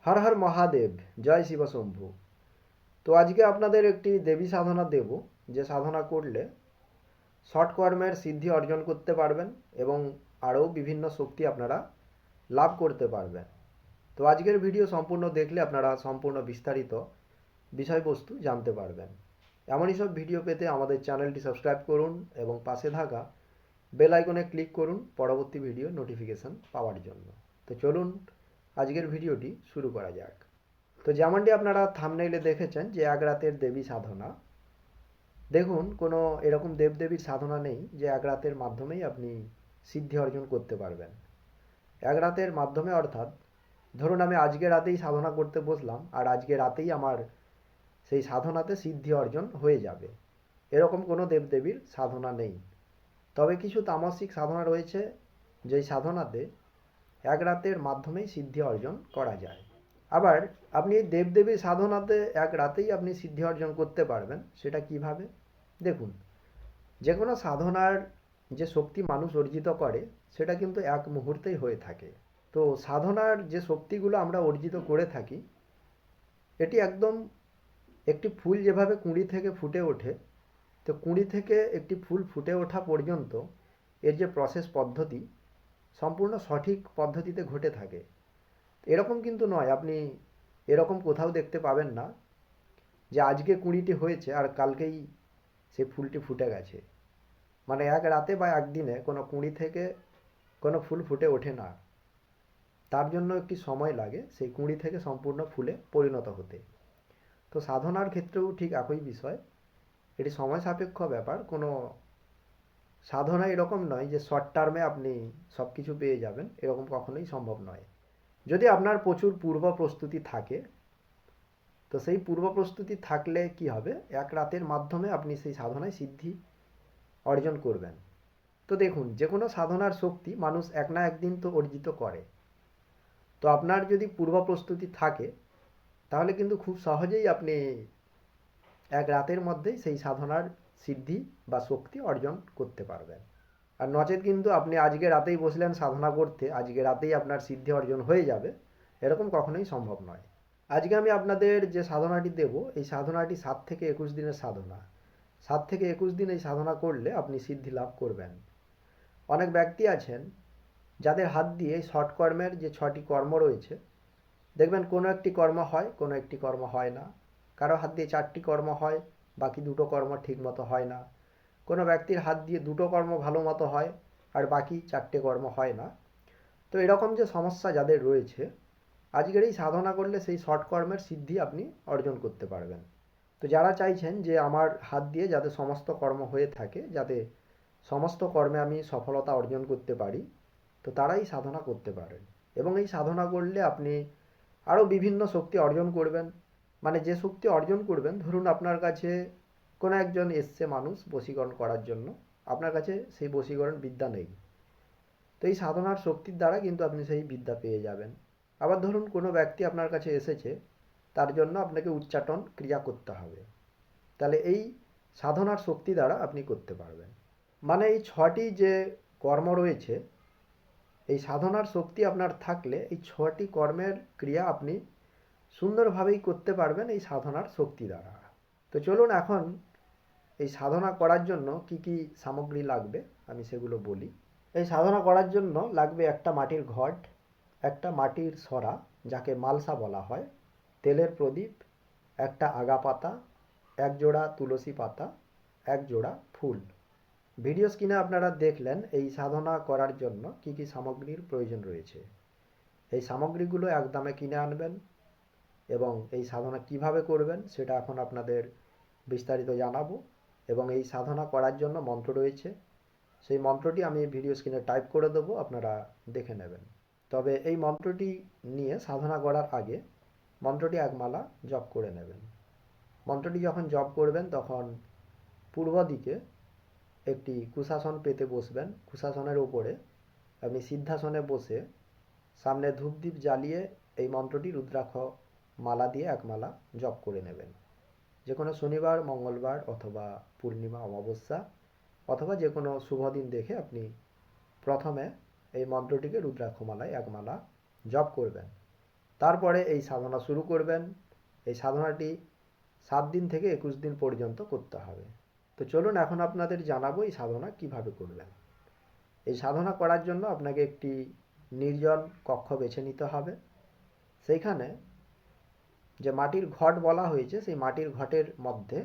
হর হর মহাদেব, জয় শিব শম্ভু। তো আজকে আপনাদের একটি দেবী সাধনা দেব, যে সাধনা করলে সৎকর্মের সিদ্ধি অর্জন করতে পারবেন এবং আরও বিভিন্ন শক্তি আপনারা লাভ করতে পারবেন। তো আজকের ভিডিও সম্পূর্ণ দেখলে আপনারা সম্পূর্ণ বিস্তারিত বিষয়বস্তু জানতে পারবেন। এমনই সব ভিডিও পেতে আমাদের চ্যানেলটি সাবস্ক্রাইব করুন এবং পাশে থাকা বেল আইকনে ক্লিক করুন পরবর্তী ভিডিও নোটিফিকেশন পাওয়ার জন্য। তো চলুন আজকের ভিডিওটি শুরু করা যাক। তো যেমনটি আপনারা থাম্বনেইলে দেখেছেন যে এক রাতের দেবী সাধনা। দেখুন, কোনো এরকম দেবদেবীর সাধনা নেই যে এক রাতের মাধ্যমেই আপনি সিদ্ধি অর্জন করতে পারবেন। এক রাতের মাধ্যমে অর্থাৎ ধরুন আমি আজকে রাতেই সাধনা করতে বসলাম আর আজকে রাতেই আমার সেই সাধনাতে সিদ্ধি অর্জন হয়ে যাবে, এরকম কোনো দেবদেবীর সাধনা নেই। তবে কিছু তামসিক সাধনা রয়েছে যেই সাধনাতে এক রাতের মাধ্যমেই সিদ্ধি অর্জন করা যায়। আবার আপনি দেবদেবীর সাধনাতে এক রাতেই আপনি সিদ্ধি অর্জন করতে পারবেন, সেটা কিভাবে? দেখুন, যে কোনো সাধনার যে শক্তি মানুষ অর্জিত করে সেটা কিন্তু এক মুহূর্তেই হয়ে থাকে। তো সাধনার যে শক্তিগুলো আমরা অর্জিত করে থাকি, এটি একদম একটি ফুল যেভাবে কুঁড়ি থেকে ফুটে ওঠে, তো কুঁড়ি থেকে একটি ফুল ফুটে ওঠা পর্যন্ত এর যে প্রসেস পদ্ধতি সম্পূর্ণ সঠিক পদ্ধতিতে ঘটে থাকে। এরকম কিন্তু নয়, আপনি এরকম কোথাও দেখতে পাবেন না যে আজকে কুঁড়িটি হয়েছে আর কালকেই সে ফুলটি ফুটে গেছে। মানে এক রাতে বা একদিনে কোনো কুঁড়ি থেকে কোনো ফুল ফুটে ওঠে না। তার জন্য একটি সময় লাগে সেই কুঁড়ি থেকে সম্পূর্ণ ফুলে পরিণত হতে। তো সাধনার ক্ষেত্রেও ঠিক একই বিষয়, এটি সময় সাপেক্ষ ব্যাপার। কোনো সাধনা এরকম নয় যে শর্ট টার্মে আপনি সব কিছু পেয়ে যাবেন, এরকম কখনোই সম্ভব নয়। যদি আপনার প্রচুর পূর্ব প্রস্তুতি থাকে, তো সেই পূর্ব প্রস্তুতি থাকলে কি হবে, এক রাতের মাধ্যমে আপনি সেই সাধনায় সিদ্ধি অর্জন করবেন। তো দেখুন, যে কোনো সাধনার শক্তি মানুষ এক না একদিন তো অর্জিত করে। তো আপনার যদি পূর্ব প্রস্তুতি থাকে তাহলে কিন্তু খুব সহজেই আপনি এক রাতের মধ্যেই সেই সাধনার সিদ্ধি বা শক্তি অর্জন করতে পারবেন। আর নচেত কিন্তু আপনি আজকে রাতেই বসলেন সাধনা করতে, আজকে রাতেই আপনার সিদ্ধি অর্জন হয়ে যাবে, এরকম কখনোই সম্ভব নয়। আজকে আমি আপনাদের যে সাধনাটি দেব, এই সাধনাটি 7 থেকে 21 দিনের সাধনা। 7 থেকে 21 দিন এই সাধনা করলে আপনি সিদ্ধি লাভ করবেন। অনেক ব্যক্তি আছেন যাদের হাত দিয়ে এই সৎকর্মের যে 6টি কর্ম রয়েছে, দেখবেন কোনো একটি কর্ম হয়, কোনো একটি কর্ম হয় না। কারো হাত দিয়ে 4টি কর্ম হয়, বাকি দুটো কর্ম ঠিক মতো হয় না। কোনো ব্যক্তির হাত দিয়ে দুটো কর্ম ভালো মতো হয় আর বাকি 4টে কর্ম হয় না। তো এরকম যে সমস্যা যাদের রয়েছে, আজকের এই সাধনা করলে সেই শর্ট কর্মের সিদ্ধি আপনি অর্জন করতে পারবেন। তো যারা চাইছেন যে আমার হাত দিয়ে যাতে সমস্ত কর্ম হয়ে থাকে, যাতে সমস্ত কর্মে আমি সফলতা অর্জন করতে পারি, তো তারাই সাধনা করতে পারেন। এবং এই সাধনা করলে আপনি আরও বিভিন্ন শক্তি অর্জন করবেন। মানে যে শক্তি অর্জন করবেন, ধরুন আপনার কাছে কোনো একজন এসছে মানুষ বশীকরণ করার জন্য, আপনার কাছে সেই বশীকরণ বিদ্যা নেই, তো এই সাধনার শক্তির দ্বারা কিন্তু আপনি সেই বিদ্যা পেয়ে যাবেন। আবার ধরুন কোনো ব্যক্তি আপনার কাছে এসেছে, তার জন্য আপনাকে উচ্চাটন ক্রিয়া করতে হবে, তাহলে এই সাধনার শক্তি দ্বারা আপনি করতে পারবেন। মানে এই 6টি যে কর্ম রয়েছে, এই সাধনার শক্তি আপনার থাকলে এই 6টি কর্মের ক্রিয়া আপনি সুন্দরভাবেই করতে পারবেন এই সাধনার শক্তি দ্বারা। তো চলুন এখন এই সাধনা করার জন্য কি কি সামগ্রী লাগবে আমি সেগুলো বলি। এই সাধনা করার জন্য লাগবে একটা মাটির ঘট, একটা মাটির সরা যাকে মালসা বলা হয়, তেলের প্রদীপ, একটা আগা পাতা, এক জোড়া তুলসী পাতা, এক জোড়া ফুল। ভিডিও স্ক্রিনে আপনারা দেখলেন এই সাধনা করার জন্য কি কি সামগ্রীর প্রয়োজন রয়েছে। এই সামগ্রীগুলো একদমে কিনে আনবেন এবং এই সাধনা কিভাবে করবেন সেটা এখন আপনাদের বিস্তারিত জানাবো। এবং এই সাধনা করার জন্য মন্ত্র রয়েছে, সেই মন্ত্রটি আমি ভিডিও স্ক্রিনে টাইপ করে দেবো, আপনারা দেখে নেবেন। তবে এই মন্ত্রটি নিয়ে সাধনা করার আগে মন্ত্রটি একমালা জপ করে নেবেন। মন্ত্রটি যখন জপ করবেন তখন পূর্ব দিকে একটি কুশাসন পেতে বসবেন। কুশাসনের উপরে আপনি সিদ্ধাসনে বসে সামনে ধূপদীপ জ্বালিয়ে এই মন্ত্রটি রুদ্রাক্ষ মালা দিয়ে একমালা জপ করে নেবেন। যে কোনো শনিবার, মঙ্গলবার অথবা পূর্ণিমা, অমাবস্যা অথবা যে কোনো শুভ দিন দেখে আপনি প্রথমে এই মন্ত্রটিকে রুদ্রাক্ষমালায় একমালা জপ করবেন। তারপরে এই সাধনা শুরু করবেন। এই সাধনাটি 7 দিন থেকে 21 দিন পর্যন্ত করতে হবে। তো চলুন এখন আপনাদের জানাবো এই সাধনা কিভাবে করবেন। এই সাধনা করার জন্য আপনাকে একটি নির্জন কক্ষ বেছে নিতে হবে। সেইখানে যে মাটির ঘট বলা হয়েছে সেই মাটির ঘটের মধ্যে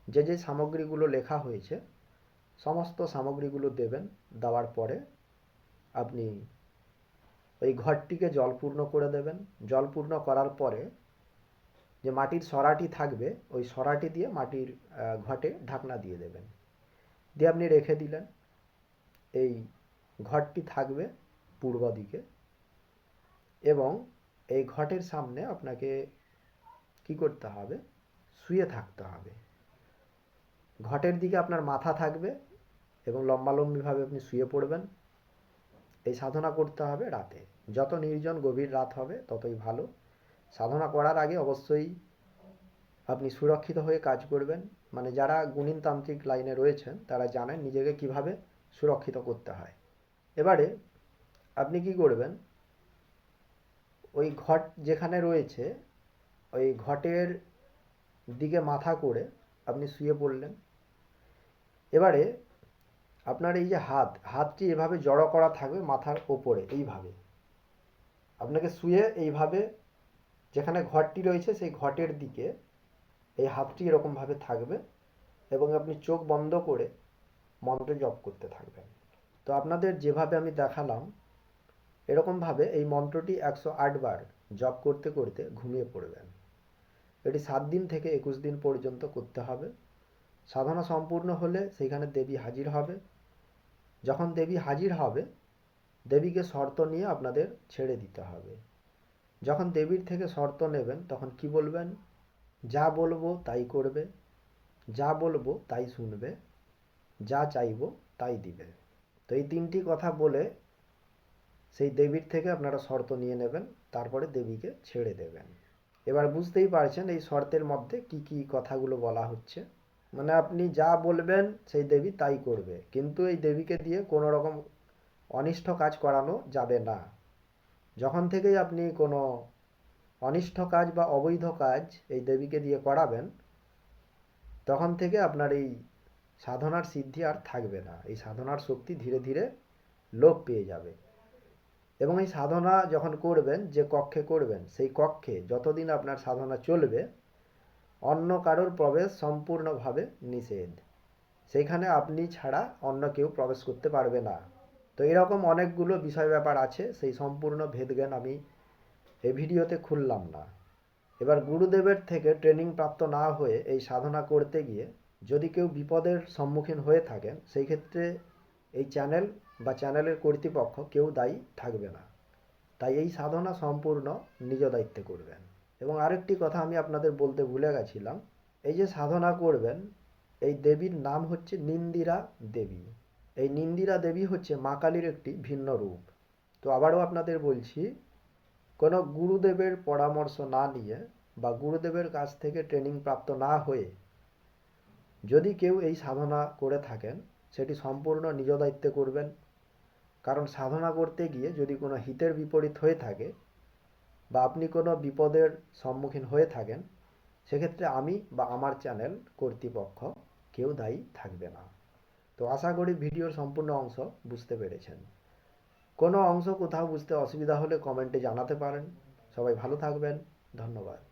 যে যে সামগ্রীগুলো লেখা হয়েছে সমস্ত সামগ্রীগুলো দেবেন। দেওয়ার পরে আপনি ওই ঘরটিকে জলপূর্ণ করে দেবেন। জলপূর্ণ করার পরে যে মাটির সরাটি থাকবে ওই সরাটি দিয়ে মাটির ঘটে ঢাকনা দিয়ে দেবেন। দিয়ে আপনি রেখে দিলেন। এই ঘরটি থাকবে পূর্ব দিকে এবং এই ঘটের সামনে আপনাকে কি করতে হবে, শুয়ে থাকতে হবে। ঘটের দিকে আপনার মাথা থাকবে এবং লম্বালম্বিভাবে আপনি শুয়ে পড়বেন। এই সাধনা করতে হবে রাতে। যত নির্জন গভীর রাত হবে ততই ভালো। সাধনা করার আগে অবশ্যই আপনি সুরক্ষিত হয়ে কাজ করবেন। মানে যারা গুণিনতান্ত্রিক লাইনে রয়েছেন তারা জানেন নিজেকে কিভাবে সুরক্ষিত করতে হয়। এবারে আপনি কি করবেন, ওই ঘট যেখানে রয়েছে ওই ঘটের দিকে মাথা করে আপনি শুয়ে পড়লেন। এবারে আপনার এই যে হাতটি এভাবে জড়ো করা থাকবে মাথার ওপরে, এইভাবে আপনাকে শুয়ে এইভাবে যেখানে ঘরটি রয়েছে সেই ঘটের দিকে এই হাতটি এরকমভাবে থাকবে এবং আপনি চোখ বন্ধ করে মন্ত্র জপ করতে থাকবেন। তো আপনাদের যেভাবে আমি দেখালাম এরকমভাবে এই মন্ত্রটি 108 বার জপ করতে করতে ঘুমিয়ে পড়বেন। এটি 7 দিন থেকে 21 দিন পর্যন্ত করতে হবে। সাধনা সম্পূর্ণ হলে সেইখানে দেবী হাজির হবে। যখন দেবী হাজির হবে দেবীকে শর্ত নিয়ে আপনাদের ছেড়ে দিতে হবে। যখন দেবীর থেকে শর্ত নেবেন তখন কি বলবেন, যা বলবো তাই করবে, যা বলবো তাই শুনবে, যা চাইবো তাই দিবে। তো এই 3টি কথা বলে সেই দেবীর থেকে আপনারা শর্ত নিয়ে নেবেন, তারপরে দেবীকে ছেড়ে দেবেন। এবার বুঝতেই পারছেন এই শর্তের মধ্যে কি কি কথাগুলো বলা হচ্ছে। মানে আপনি যা বলবেন সেই দেবী তাই করবে, কিন্তু এই দেবীকে দিয়ে কোনো রকম অনিষ্ট কাজ করানো যাবে না। যখন থেকেই আপনি কোনো অনিষ্ট কাজ বা অবৈধ কাজ এই দেবীকে দিয়ে করাবেন তখন থেকে আপনার এই সাধনার সিদ্ধি আর থাকবে না। এই সাধনার শক্তি ধীরে ধীরে লোপ পেয়ে যাবে। এবং এই সাধনা যখন করবেন যে কক্ষে করবেন সেই কক্ষে যতদিন আপনার সাধনা চলবে অন্য কারোর প্রবেশ সম্পূর্ণভাবে নিষেধ। সেইখানে আপনি ছাড়া অন্য কেউ প্রবেশ করতে পারবে না। তো এরকম অনেকগুলো বিষয় ব্যাপার আছে, সেই সম্পূর্ণ ভেদজ্ঞান আমি এই ভিডিওতে খুললাম না। এবার গুরুদেবের থেকে ট্রেনিং প্রাপ্ত না হয়ে এই সাধনা করতে গিয়ে যদি কেউ বিপদের সম্মুখীন হয়ে থাকেন সেই ক্ষেত্রে এই চ্যানেল বা চ্যানেলের কর্তৃপক্ষ কেউ দায়ী থাকবে না। তাই এই সাধনা সম্পূর্ণ নিজ দায়িত্বে করবেন। এবং আরেকটি কথা আমি আপনাদের বলতে ভুলে গেছিলাম, এই যে সাধনা করবেন এই দেবীর নাম হচ্ছে নিন্দিরা দেবী। এই নিন্দিরা দেবী হচ্ছে মা কালীর একটি ভিন্ন রূপ। তো আবারও আপনাদের বলছি, কোনো গুরুদেবের পরামর্শ না নিয়ে বা গুরুদেবের কাছ থেকে ট্রেনিং প্রাপ্ত না হয়ে যদি কেউ এই সাধনা করে থাকেন সেটি সম্পূর্ণ নিজ দায়িত্বে করবেন। কারণ সাধনা করতে গিয়ে যদি কোনো হিতের বিপরীত হয়ে থাকে বা আপনি কোনো বিপদের সম্মুখীন হয়ে থাকেন সেক্ষেত্রে আমি বা আমার চ্যানেল কর্তৃপক্ষ কেউ দায়ী থাকবে না। তো আশা করি ভিডিওর সম্পূর্ণ অংশ বুঝতে পেরেছেন। কোনো অংশ কোথাও বুঝতে অসুবিধা হলে কমেন্টে জানাতে পারেন। সবাই ভালো থাকবেন। ধন্যবাদ।